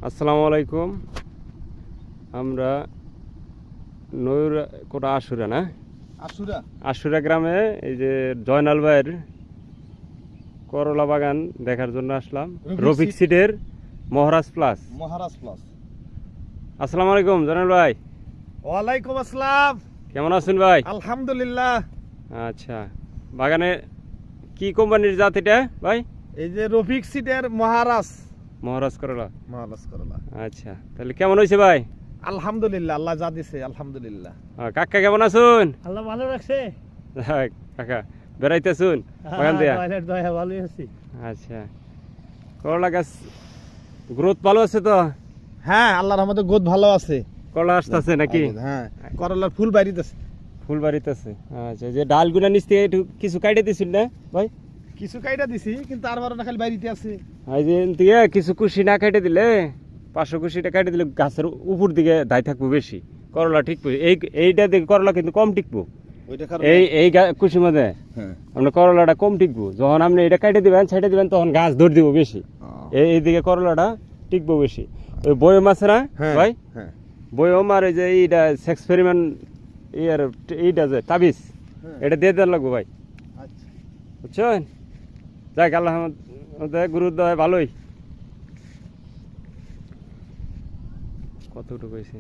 আসসালামু আলাইকুম। আমরা কোটা আশুরা না আশুরা গ্রামে এই যে জয়নাল ভাইয়ের করলা বাগান দেখার জন্য আসলাম। রফিক সিডের মহারাজ প্লাস। আসসালামু আলাইকুম জয়নাল ভাই। ওয়ালাইকুম আসসালাম। কেমন আছেন ভাই? আলহামদুলিল্লাহ। আচ্ছা, বাগানে কি কোম্পানির জাত এটা ভাই? এই যে রফিক সিডের মহারাজ করলা। আচ্ছা, তাহলে কেমন হয়েছে ভাই? আলহামদুলিল্লাহ, আল্লাহ যা দিছে আলহামদুলিল্লাহ। কাকা কেমন আছেন? আল্লাহ ভালো রাখছে। কাকা বেড়াইতেছুন বাগান দিয়া? ভালোই আছি। আচ্ছা, করলা গাছ গ্রোথ ভালো আছে তো? হ্যাঁ, আল্লাহর রহমতে গোদ ভালো আছে। করলা আসতেছে নাকি? হ্যাঁ, করলার ফুল বাইরিতেছে। ফুল বাড়িতেছে। আচ্ছা, যে ডালগুলা নিচ থেকে একটু কিছু কাটে দিছিল না ভাই? কিছু কাইটা দিছি, কিন্তু আর বারো না খালি বাইরিতে আছে। এই যে দিয়ে কিছু কুশি না কেটে দিলে, 500 কুশিটা কেটে দিলে গাছের উপর দিকে দায় থাকবো বেশি, করলা টিকবো। এইটা দিকে করলা কিন্তু কম টিকবো। এই কুশির মধ্যে আপনার করলাটা কম টিকবো। যখন আপনি এটা কেটে দিবেন, ছেটে দিবেন, তখন গাছ ধরে দিব বেশি। এইদিকে করলাটা টিকবো বেশি। ওই বয়ম আছে না ভাই? বয়ম আর এই যে এইটা এক্সপেরিমেন্ট এইটা যে তাবিজ, এটা দিয়ে দেওয়ার লাগবো ভাই, বুঝছেন? যাক, আল্লাহ গুরুত্ব ভালোই। কতটুকু হয়েছে?